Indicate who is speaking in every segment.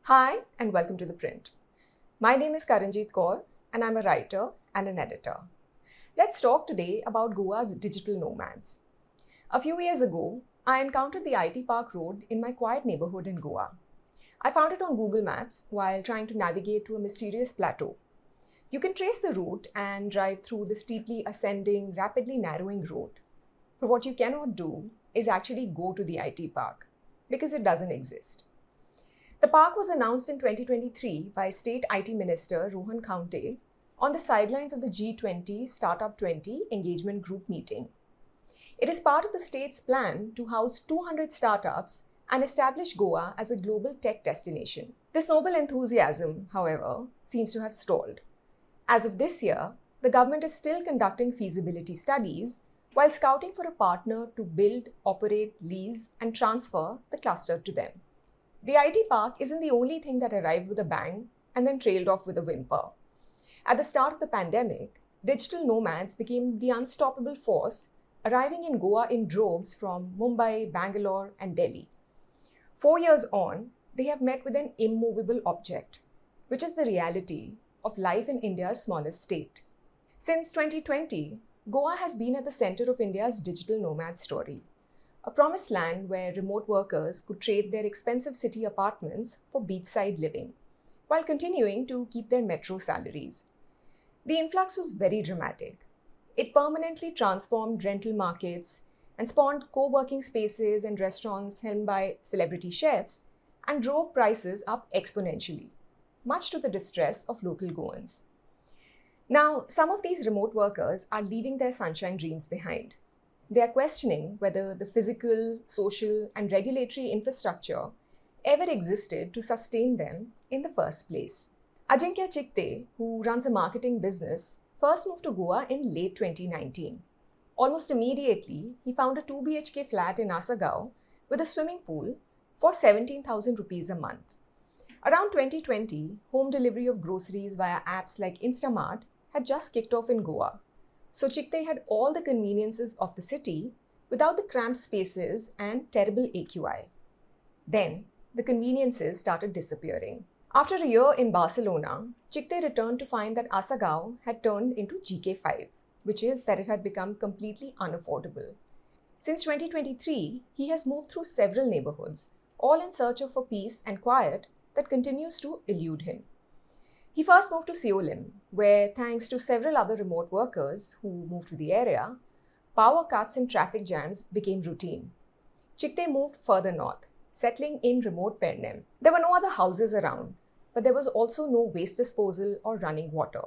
Speaker 1: Hi and welcome to The Print. My name is Karanjeet Kaur and I'm a writer and an editor. Let's talk today about Goa's digital nomads. A few years ago, I encountered the IT Park Road in my quiet neighborhood in Goa. I found it on Google Maps while trying to navigate to a mysterious plateau. You can trace the route and drive through the steeply ascending, rapidly narrowing road. But what you cannot do is actually go to the IT Park because it doesn't exist. The park was announced in 2023 by State IT Minister Rohan Khaunte on the sidelines of the G20 Startup 20 Engagement Group meeting. It is part of the state's plan to house 200 startups and establish Goa as a global tech destination. This noble enthusiasm, however, seems to have stalled. As of this year, the government is still conducting feasibility studies while scouting for a partner to build, operate, lease, and transfer the cluster to them. The IT Park isn't the only thing that arrived with a bang and then trailed off with a whimper. At the start of the pandemic, digital nomads became the unstoppable force, arriving in Goa in droves from Mumbai, Bangalore, and Delhi. 4 years on, they have met with an immovable object, which is the reality of life in India's smallest state. Since 2020, Goa has been at the center of India's digital nomad story. A promised land where remote workers could trade their expensive city apartments for beachside living, while continuing to keep their metro salaries. The influx was very dramatic. It permanently transformed rental markets and spawned co-working spaces and restaurants helmed by celebrity chefs and drove prices up exponentially, much to the distress of local Goans. Now, some of these remote workers are leaving their sunshine dreams behind. They are questioning whether the physical, social, and regulatory infrastructure ever existed to sustain them in the first place. Ajinkya Chikte, who runs a marketing business, first moved to Goa in late 2019. Almost immediately, he found a 2 BHK flat in Asagaon with a swimming pool for 17,000 rupees a month. Around 2020, home delivery of groceries via apps like Instamart had just kicked off in Goa. So Chikte had all the conveniences of the city without the cramped spaces and terrible AQI. Then, the conveniences started disappearing. After a year in Barcelona, Chikte returned to find that Asagaon had turned into GK5, which is that it had become completely unaffordable. Since 2023, he has moved through several neighborhoods, all in search of a peace and quiet that continues to elude him. He first moved to Seolim, where, thanks to several other remote workers who moved to the area, power cuts and traffic jams became routine. Chikte moved further north, settling in remote Pernem. There were no other houses around, but there was also no waste disposal or running water.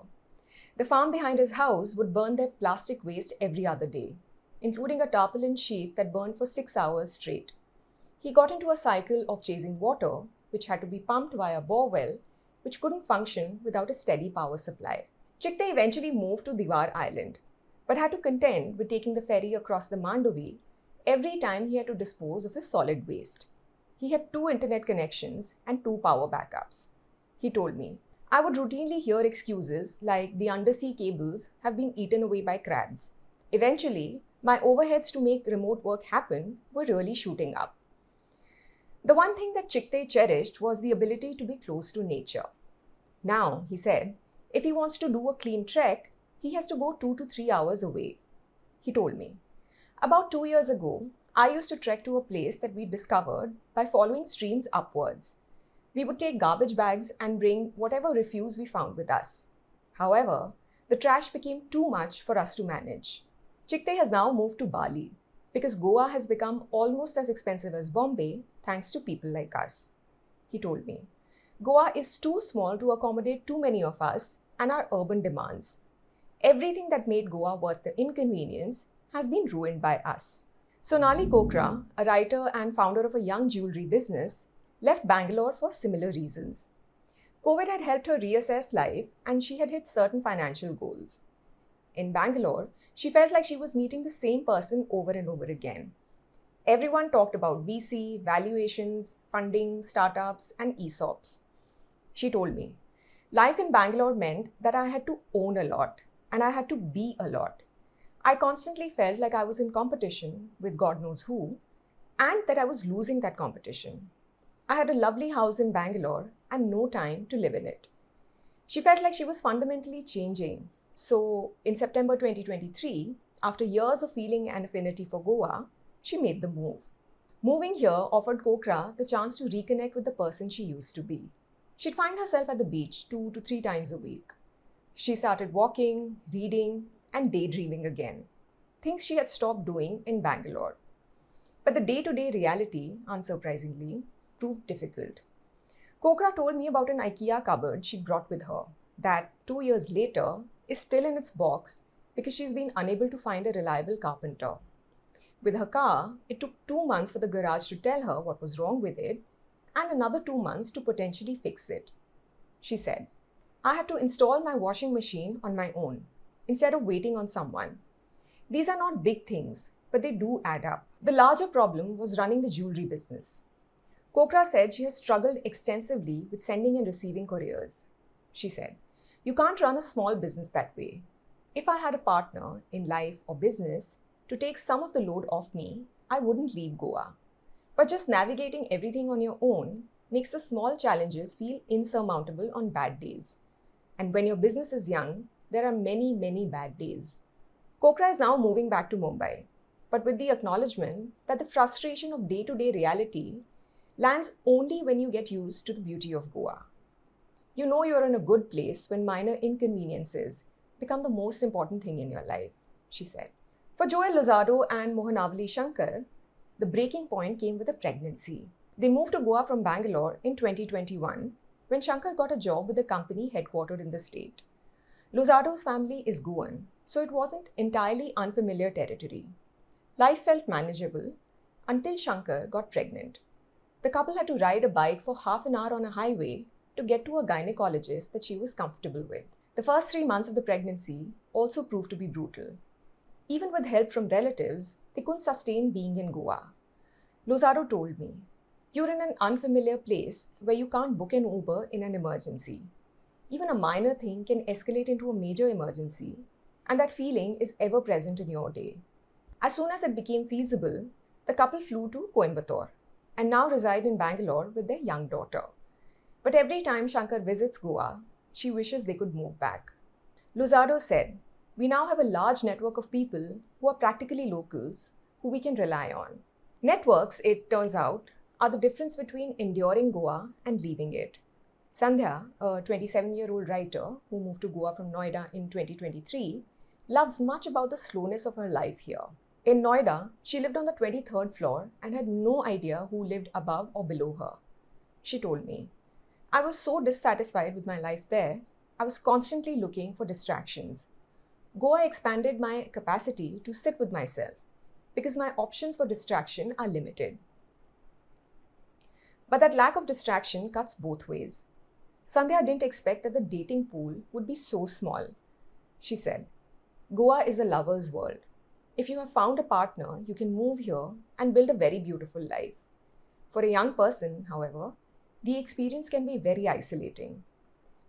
Speaker 1: The farm behind his house would burn their plastic waste every other day, including a tarpaulin sheet that burned for 6 hours straight. He got into a cycle of chasing water, which had to be pumped via bore well, which couldn't function without a steady power supply. Chikte eventually moved to Diwar Island, but had to contend with taking the ferry across the Mandovi every time he had to dispose of his solid waste. He had 2 internet connections and 2 power backups. He told me, I would routinely hear excuses like the undersea cables have been eaten away by crabs. Eventually, my overheads to make remote work happen were really shooting up. The one thing that Chikte cherished was the ability to be close to nature. Now, he said, if he wants to do a clean trek, he has to go 2 to 3 hours away. He told me, about 2 years ago, I used to trek to a place that we discovered by following streams upwards. We would take garbage bags and bring whatever refuse we found with us. However, the trash became too much for us to manage. Chikte has now moved to Bali because Goa has become almost as expensive as Bombay thanks to people like us. He told me, Goa is too small to accommodate too many of us and our urban demands. Everything that made Goa worth the inconvenience has been ruined by us. Sonali Kokra, a writer and founder of a young jewelry business, left Bangalore for similar reasons. COVID had helped her reassess life and she had hit certain financial goals. In Bangalore, she felt like she was meeting the same person over and over again. Everyone talked about VC, valuations, funding, startups, and ESOPs. She told me, life in Bangalore meant that I had to own a lot and I had to be a lot. I constantly felt like I was in competition with God knows who and that I was losing that competition. I had a lovely house in Bangalore and no time to live in it. She felt like she was fundamentally changing. So, in September 2023, after years of feeling an affinity for Goa, she made the move. Moving here offered Kokra the chance to reconnect with the person she used to be. She'd find herself at the beach 2 to 3 times a week. She started walking, reading, and daydreaming again, things she had stopped doing in Bangalore. But the day-to-day reality, unsurprisingly, proved difficult. Kokra told me about an IKEA cupboard she brought with her that 2 years later is still in its box because she's been unable to find a reliable carpenter. With her car, it took 2 months for the garage to tell her what was wrong with it and another 2 months to potentially fix it. She said, I had to install my washing machine on my own instead of waiting on someone. These are not big things, but they do add up. The larger problem was running the jewelry business. Kokra said she has struggled extensively with sending and receiving couriers. She said, you can't run a small business that way. If I had a partner in life or business to take some of the load off me, I wouldn't leave Goa. But just navigating everything on your own makes the small challenges feel insurmountable on bad days. And when your business is young, there are many, many bad days. Kokra is now moving back to Mumbai, but with the acknowledgement that the frustration of day-to-day reality lands only when you get used to the beauty of Goa. You know you're in a good place when minor inconveniences become the most important thing in your life, she said. For Joel Lozado and Mohanavali Shankar, the breaking point came with a pregnancy. They moved to Goa from Bangalore in 2021 when Shankar got a job with a company headquartered in the state. Lozado's family is Goan, so it wasn't entirely unfamiliar territory. Life felt manageable until Shankar got pregnant. The couple had to ride a bike for half an hour on a highway to get to a gynecologist that she was comfortable with. The first 3 months of the pregnancy also proved to be brutal. Even with help from relatives, they couldn't sustain being in Goa. Lozado told me, you're in an unfamiliar place where you can't book an Uber in an emergency. Even a minor thing can escalate into a major emergency, and that feeling is ever present in your day. As soon as it became feasible, the couple flew to Coimbatore and now reside in Bangalore with their young daughter. But every time Shankar visits Goa, she wishes they could move back. Lozado said, we now have a large network of people who are practically locals who we can rely on. Networks, it turns out, are the difference between enduring Goa and leaving it. Sandhya, a 27-year-old writer who moved to Goa from Noida in 2023, loves much about the slowness of her life here. In Noida, she lived on the 23rd floor and had no idea who lived above or below her. She told me, I was so dissatisfied with my life there, I was constantly looking for distractions. Goa expanded my capacity to sit with myself because my options for distraction are limited. But that lack of distraction cuts both ways. Sandhya didn't expect that the dating pool would be so small. She said, Goa is a lover's world. If you have found a partner, you can move here and build a very beautiful life. For a young person, however, the experience can be very isolating.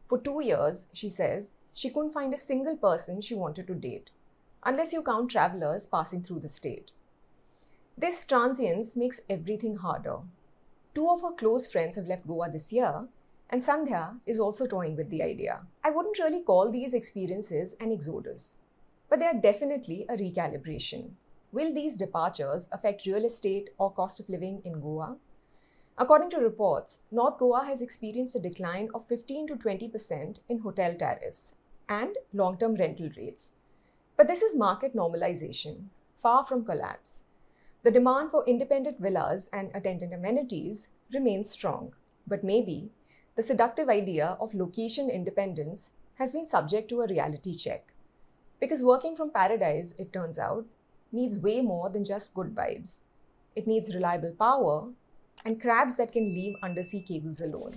Speaker 1: For 2 years, she says, she couldn't find a single person she wanted to date, unless you count travelers passing through the state. This transience makes everything harder. 2 of her close friends have left Goa this year, and Sandhya is also toying with the idea. I wouldn't really call these experiences an exodus, but they are definitely a recalibration. Will these departures affect real estate or cost of living in Goa? According to reports, North Goa has experienced a decline of 15 to 20% in hotel tariffs and long-term rental rates. But this is market normalization, far from collapse. The demand for independent villas and attendant amenities remains strong, but maybe the seductive idea of location independence has been subject to a reality check. Because working from paradise, it turns out, needs way more than just good vibes. It needs reliable power and crabs that can leave undersea cables alone.